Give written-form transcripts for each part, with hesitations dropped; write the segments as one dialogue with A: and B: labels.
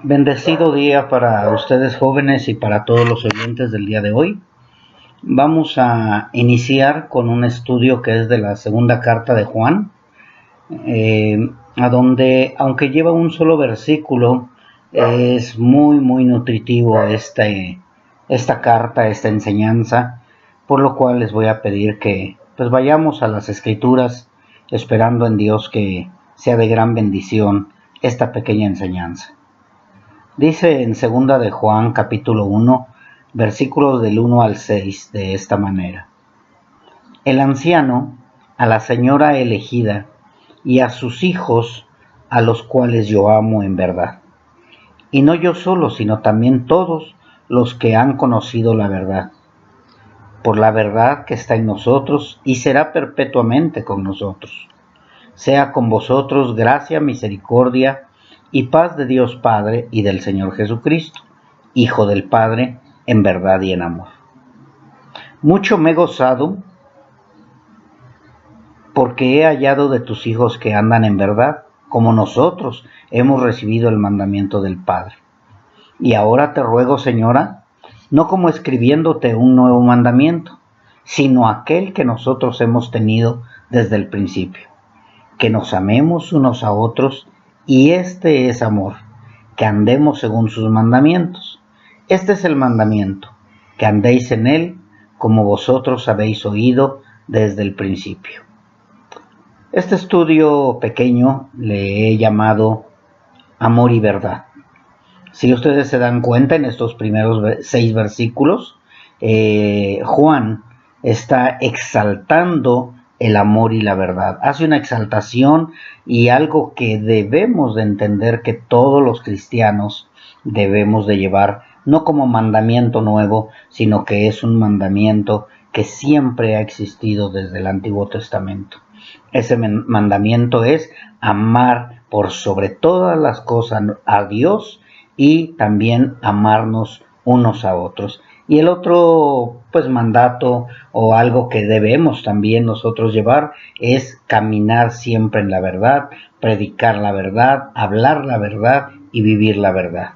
A: Bendecido día para ustedes jóvenes y para todos los oyentes del día de hoy. Vamos a iniciar con un estudio que es de la segunda carta de Juan, a donde, aunque lleva un solo versículo, es muy nutritivo esta carta, esta enseñanza, por lo cual les voy a pedir que pues vayamos a las Escrituras, esperando en Dios que sea de gran bendición esta pequeña enseñanza. Dice en segunda de Juan capítulo 1, versículos del 1 al 6 de esta manera: El anciano, a la señora elegida, y a sus hijos, a los cuales yo amo en verdad. Y no yo solo, sino también todos los que han conocido la verdad. Por la verdad que está en nosotros y será perpetuamente con nosotros. Sea con vosotros gracia, misericordia y paz de Dios Padre y del Señor Jesucristo, Hijo del Padre, en verdad y en amor. Mucho me he gozado porque he hallado de tus hijos que andan en verdad, como nosotros hemos recibido el mandamiento del Padre. Y ahora te ruego, Señora, no como escribiéndote un nuevo mandamiento, sino aquel que nosotros hemos tenido desde el principio, que nos amemos unos a otros, y este es amor, que andemos según sus mandamientos. Este es el mandamiento, que andéis en él, como vosotros habéis oído desde el principio. Este estudio pequeño le he llamado Amor y Verdad. Si ustedes se dan cuenta, en estos primeros 6 versículos, Juan está exaltando el amor y la verdad. Hace una exaltación y algo que debemos de entender que todos los cristianos debemos de llevar, no como mandamiento nuevo, sino que es un mandamiento que siempre ha existido desde el Antiguo Testamento. Ese mandamiento es amar por sobre todas las cosas a Dios y también amarnos unos a otros. Y el otro mandato o algo que debemos también nosotros llevar es caminar siempre en la verdad, predicar la verdad, hablar la verdad y vivir la verdad.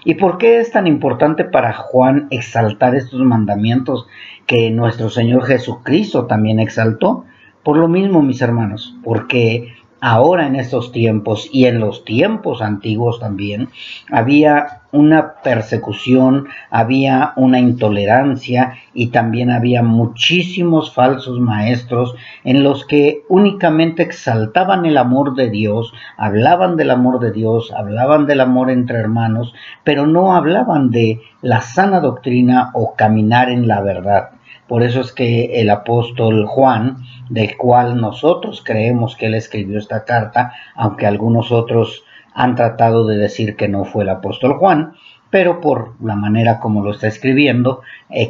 A: ¿Y por qué es tan importante para Juan exaltar estos mandamientos que nuestro Señor Jesucristo también exaltó? Por lo mismo, mis hermanos, porque ahora en estos tiempos y en los tiempos antiguos también había una persecución, había una intolerancia y también había muchísimos falsos maestros en los que únicamente exaltaban el amor de Dios, hablaban del amor de Dios, hablaban del amor entre hermanos, pero no hablaban de la sana doctrina o caminar en la verdad. Por eso es que el apóstol Juan, del cual nosotros creemos que él escribió esta carta, aunque algunos otros han tratado de decir que no fue el apóstol Juan, pero por la manera como lo está escribiendo,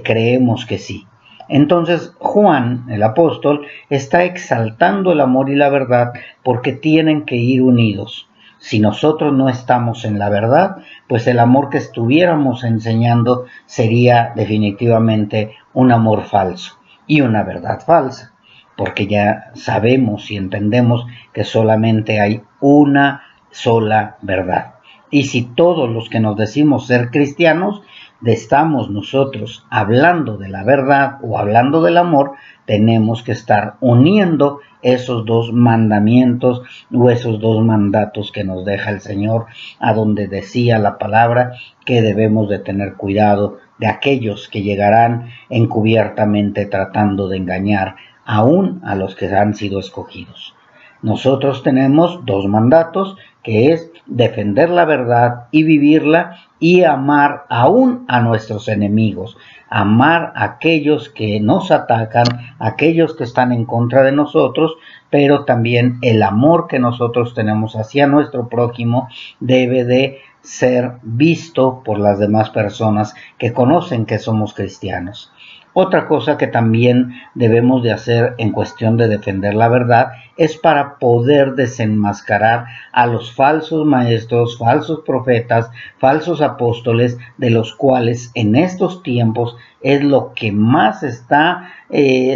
A: creemos que sí. Entonces Juan, el apóstol, está exaltando el amor y la verdad porque tienen que ir unidos. Si nosotros no estamos en la verdad, pues el amor que estuviéramos enseñando sería definitivamente un amor falso y una verdad falsa, porque ya sabemos y entendemos que solamente hay una sola verdad. Y si todos los que nos decimos ser cristianos estamos nosotros hablando de la verdad o hablando del amor, tenemos que estar uniendo esos dos mandamientos o esos dos mandatos que nos deja el Señor, a donde decía la palabra que debemos de tener cuidado de aquellos que llegarán encubiertamente tratando de engañar aún a los que han sido escogidos. Nosotros tenemos dos mandatos, que es defender la verdad y vivirla, y amar aún a nuestros enemigos, amar a aquellos que nos atacan, aquellos que están en contra de nosotros, pero también el amor que nosotros tenemos hacia nuestro prójimo debe de ser visto por las demás personas que conocen que somos cristianos. Otra cosa que también debemos de hacer en cuestión de defender la verdad es para poder desenmascarar a los falsos maestros, falsos profetas, falsos apóstoles, de los cuales en estos tiempos es lo que más está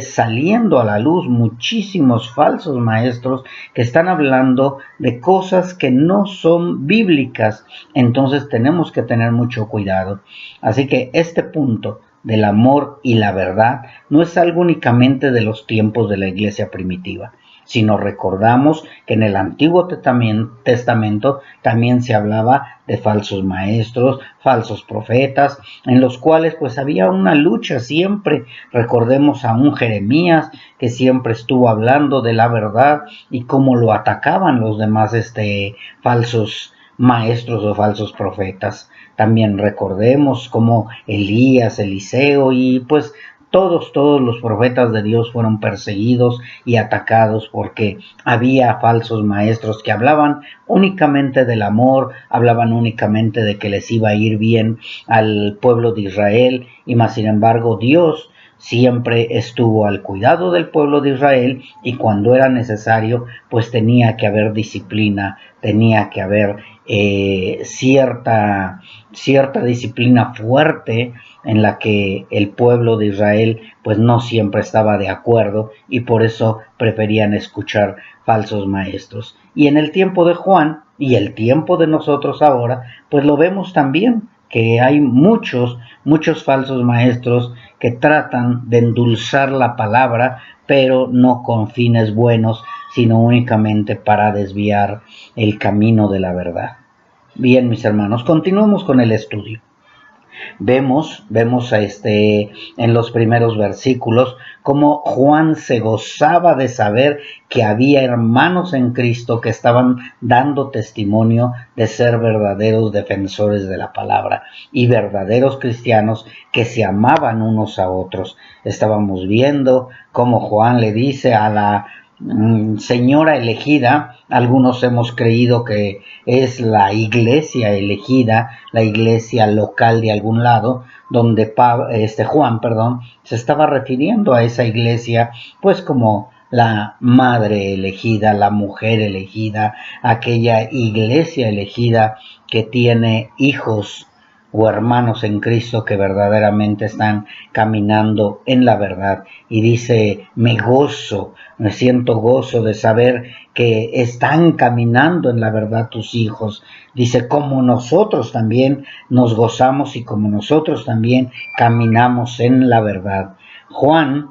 A: saliendo a la luz. Muchísimos falsos maestros que están hablando de cosas que no son bíblicas. Entonces tenemos que tener mucho cuidado. Así que este punto del amor y la verdad no es algo únicamente de los tiempos de la iglesia primitiva, sino recordamos que en el Antiguo Testamento también se hablaba de falsos maestros, falsos profetas, en los cuales pues había una lucha siempre. Recordemos a un Jeremías que siempre estuvo hablando de la verdad y cómo lo atacaban los demás falsos maestros o falsos profetas. También recordemos cómo Elías, Eliseo y pues todos los profetas de Dios fueron perseguidos y atacados porque había falsos maestros que hablaban únicamente del amor, hablaban únicamente de que les iba a ir bien al pueblo de Israel, y más sin embargo Dios siempre estuvo al cuidado del pueblo de Israel, y cuando era necesario pues tenía que haber disciplina, tenía que haber cierta disciplina fuerte en la que el pueblo de Israel pues no siempre estaba de acuerdo y por eso preferían escuchar falsos maestros. Y en el tiempo de Juan y el tiempo de nosotros ahora pues lo vemos también, que hay muchos falsos maestros que tratan de endulzar la palabra, pero no con fines buenos, sino únicamente para desviar el camino de la verdad. Bien, mis hermanos, continuemos con el estudio. Vemos en los primeros versículos cómo Juan se gozaba de saber que había hermanos en Cristo que estaban dando testimonio de ser verdaderos defensores de la palabra y verdaderos cristianos que se amaban unos a otros. Estábamos viendo cómo Juan le dice a la señora elegida, algunos hemos creído que es la iglesia elegida, la iglesia local de algún lado, donde Juan, se estaba refiriendo a esa iglesia pues como la madre elegida, la mujer elegida, aquella iglesia elegida que tiene hijos o hermanos en Cristo que verdaderamente están caminando en la verdad. Y dice, me siento gozo de saber que están caminando en la verdad tus hijos. Dice, como nosotros también nos gozamos y como nosotros también caminamos en la verdad. Juan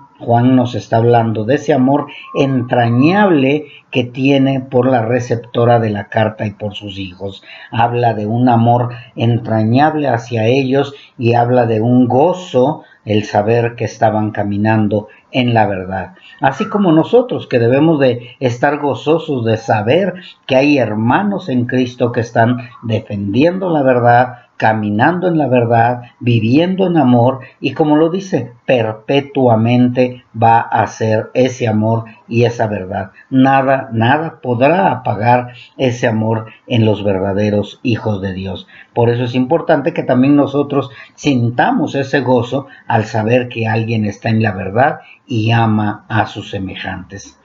A: nos está hablando de ese amor entrañable que tiene por la receptora de la carta y por sus hijos. Habla de un amor entrañable hacia ellos y habla de un gozo, el saber que estaban caminando en la verdad. Así como nosotros, que debemos de estar gozosos de saber que hay hermanos en Cristo que están defendiendo la verdad, caminando en la verdad, viviendo en amor, y como lo dice, perpetuamente va a ser ese amor y esa verdad. Nada podrá apagar ese amor en los verdaderos hijos de Dios. Por eso es importante que también nosotros sintamos ese gozo al saber que alguien está en la verdad y ama a sus semejantes.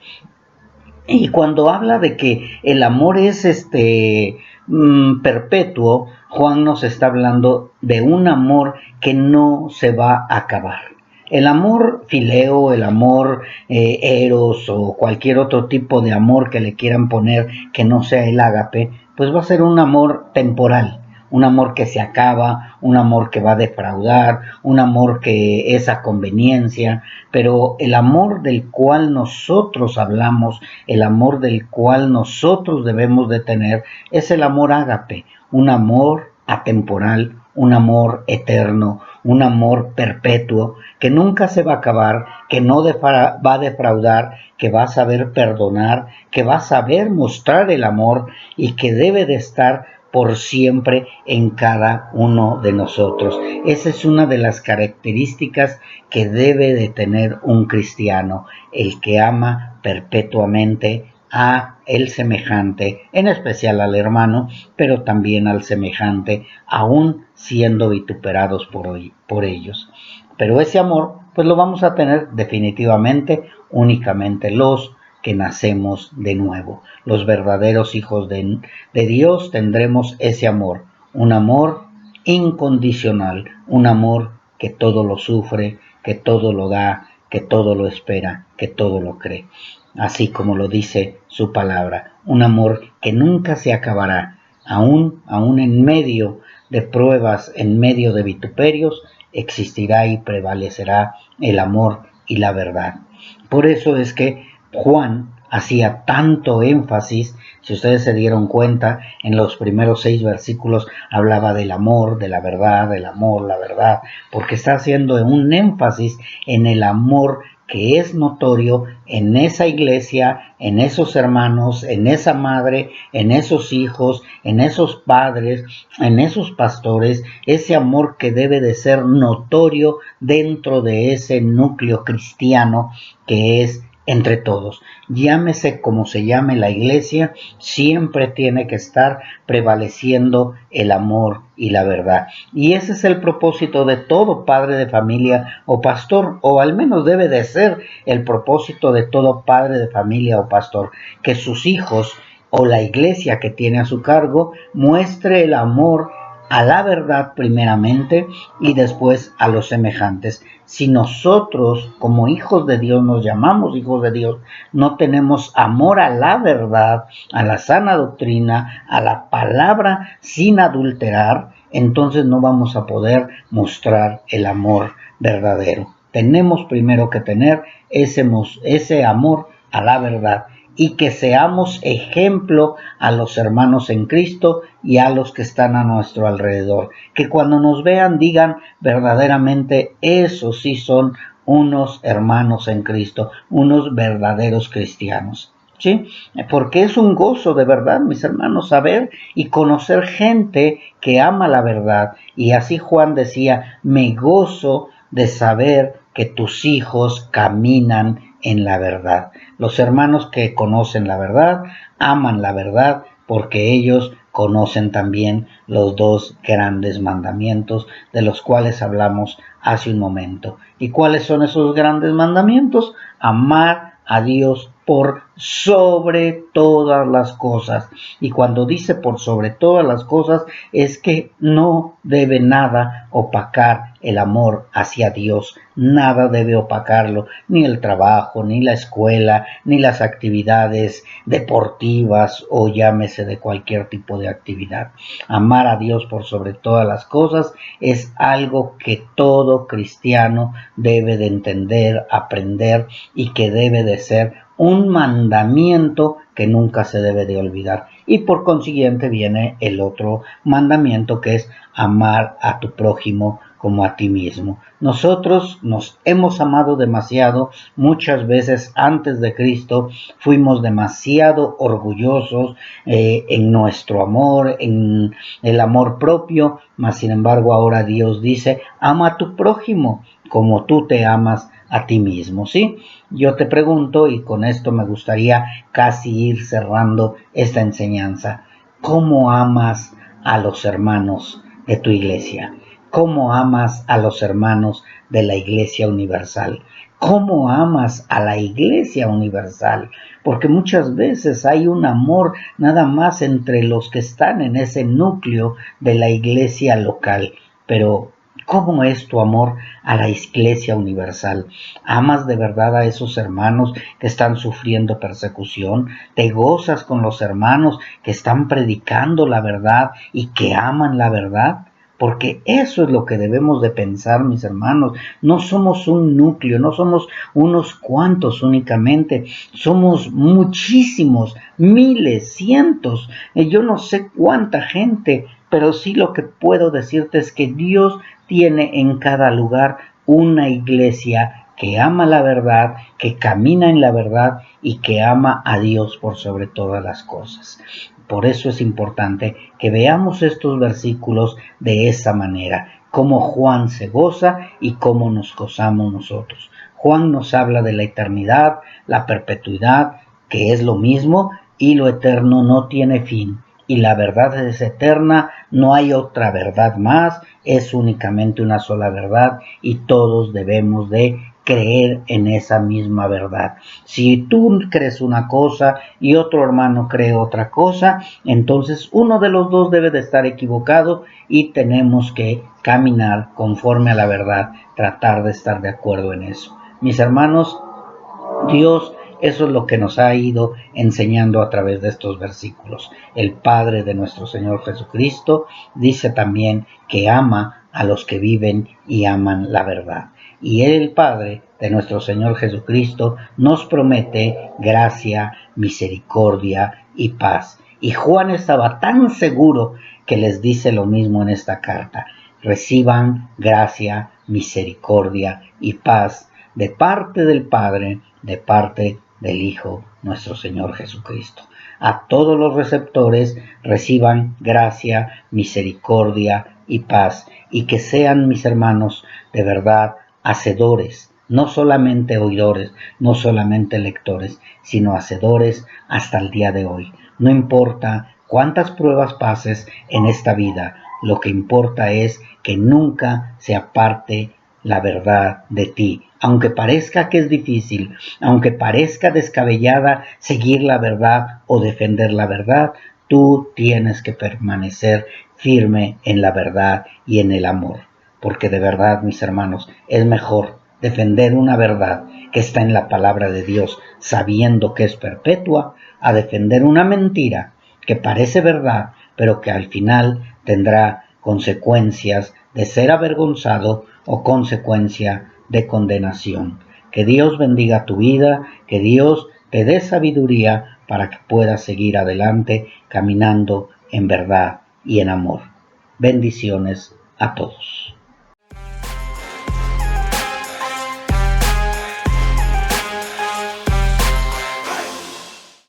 A: Y cuando habla de que el amor es perpetuo, Juan nos está hablando de un amor que no se va a acabar. El amor fileo, el amor eros o cualquier otro tipo de amor que le quieran poner que no sea el ágape, pues va a ser un amor temporal. Un amor que se acaba, un amor que va a defraudar, un amor que es a conveniencia, pero el amor del cual nosotros hablamos, el amor del cual nosotros debemos de tener, es el amor ágape, un amor atemporal, un amor eterno, un amor perpetuo, que nunca se va a acabar, que no va a defraudar, que va a saber perdonar, que va a saber mostrar el amor y que debe de estar por siempre en cada uno de nosotros. Esa es una de las características que debe de tener un cristiano, el que ama perpetuamente a el semejante, en especial al hermano, pero también al semejante, aún siendo vituperados por ellos. Pero ese amor pues lo vamos a tener definitivamente únicamente los que nacemos de nuevo. Los verdaderos hijos de Dios tendremos ese amor, un amor incondicional, un amor que todo lo sufre, que todo lo da, que todo lo espera, que todo lo cree. Así como lo dice su palabra, un amor que nunca se acabará, aún en medio de pruebas, en medio de vituperios, existirá y prevalecerá el amor y la verdad. Por eso es que Juan hacía tanto énfasis, si ustedes se dieron cuenta, en los primeros 6 versículos hablaba del amor, de la verdad, el amor, la verdad, porque está haciendo un énfasis en el amor que es notorio en esa iglesia, en esos hermanos, en esa madre, en esos hijos, en esos padres, en esos pastores, ese amor que debe de ser notorio dentro de ese núcleo cristiano que es entre todos. Llámese como se llame la iglesia, siempre tiene que estar prevaleciendo el amor y la verdad. Y ese es el propósito de todo padre de familia o pastor, o al menos debe de ser el propósito de todo padre de familia o pastor, que sus hijos o la iglesia que tiene a su cargo muestre el amor a la verdad primeramente y después a los semejantes. Si nosotros como hijos de Dios nos llamamos hijos de Dios, no tenemos amor a la verdad, a la sana doctrina, a la palabra sin adulterar, entonces no vamos a poder mostrar el amor verdadero. Tenemos primero que tener ese amor a la verdad y que seamos ejemplo a los hermanos en Cristo y a los que están a nuestro alrededor. Que cuando nos vean digan verdaderamente, esos sí son unos hermanos en Cristo, unos verdaderos cristianos. ¿Sí? Porque es un gozo de verdad, mis hermanos, saber y conocer gente que ama la verdad. Y así Juan decía, me gozo de saber que tus hijos caminan en la verdad. Los hermanos que conocen la verdad, aman la verdad, porque ellos conocen también los 2 grandes mandamientos de los cuales hablamos hace un momento. ¿Y cuáles son esos grandes mandamientos? Amar a Dios por sobre todas las cosas. Y cuando dice por sobre todas las cosas, es que no debe nada opacar el amor hacia Dios. Nada debe opacarlo, ni el trabajo, ni la escuela, ni las actividades deportivas o llámese de cualquier tipo de actividad. Amar a Dios por sobre todas las cosas es algo que todo cristiano debe de entender, aprender y que debe de ser un mandamiento que nunca se debe de olvidar. Y por consiguiente viene el otro mandamiento, que es amar a tu prójimo como a ti mismo. Nosotros nos hemos amado demasiado, muchas veces antes de Cristo fuimos demasiado orgullosos en nuestro amor, en el amor propio, mas sin embargo ahora Dios dice, ama a tu prójimo como tú te amas a ti mismo, ¿sí? Yo te pregunto, y con esto me gustaría casi ir cerrando esta enseñanza, ¿cómo amas a los hermanos de tu iglesia? ¿Cómo amas a los hermanos de la Iglesia Universal? ¿Cómo amas a la Iglesia Universal? Porque muchas veces hay un amor nada más entre los que están en ese núcleo de la Iglesia local, pero ¿cómo es tu amor a la Iglesia Universal? ¿Amas de verdad a esos hermanos que están sufriendo persecución? ¿Te gozas con los hermanos que están predicando la verdad y que aman la verdad? Porque eso es lo que debemos de pensar, mis hermanos. No somos un núcleo, no somos unos cuantos únicamente. Somos muchísimos, miles, cientos. Yo no sé cuánta gente, pero sí lo que puedo decirte es que Dios tiene en cada lugar una iglesia que ama la verdad, que camina en la verdad y que ama a Dios por sobre todas las cosas. Por eso es importante que veamos estos versículos de esa manera, cómo Juan se goza y cómo nos gozamos nosotros. Juan nos habla de la eternidad, la perpetuidad, que es lo mismo, y lo eterno no tiene fin. Y la verdad es eterna, no hay otra verdad más, es únicamente una sola verdad y todos debemos de creer en esa misma verdad. Si tú crees una cosa y otro hermano cree otra cosa, entonces uno de los dos debe de estar equivocado y tenemos que caminar conforme a la verdad, tratar de estar de acuerdo en eso. Mis hermanos, Dios, eso es lo que nos ha ido enseñando a través de estos versículos. El Padre de nuestro Señor Jesucristo dice también que ama a los que viven y aman la verdad. Y el Padre de nuestro Señor Jesucristo nos promete gracia, misericordia y paz. Y Juan estaba tan seguro que les dice lo mismo en esta carta. Reciban gracia, misericordia y paz de parte del Padre, de parte del Hijo, nuestro Señor Jesucristo. A todos los receptores reciban gracia, misericordia y paz, y que sean, mis hermanos, de verdad, hacedores, no solamente oidores, no solamente lectores, sino hacedores hasta el día de hoy. No importa cuántas pruebas pases en esta vida, lo que importa es que nunca se aparte la verdad de ti. Aunque parezca que es difícil, aunque parezca descabellada seguir la verdad o defender la verdad, tú tienes que permanecer firme en la verdad y en el amor. Porque de verdad, mis hermanos, es mejor defender una verdad que está en la palabra de Dios, sabiendo que es perpetua, a defender una mentira que parece verdad, pero que al final tendrá consecuencias de ser avergonzado o consecuencia de condenación. Que Dios bendiga tu vida, que Dios te dé sabiduría para que puedas seguir adelante caminando en verdad y en amor. Bendiciones a todos.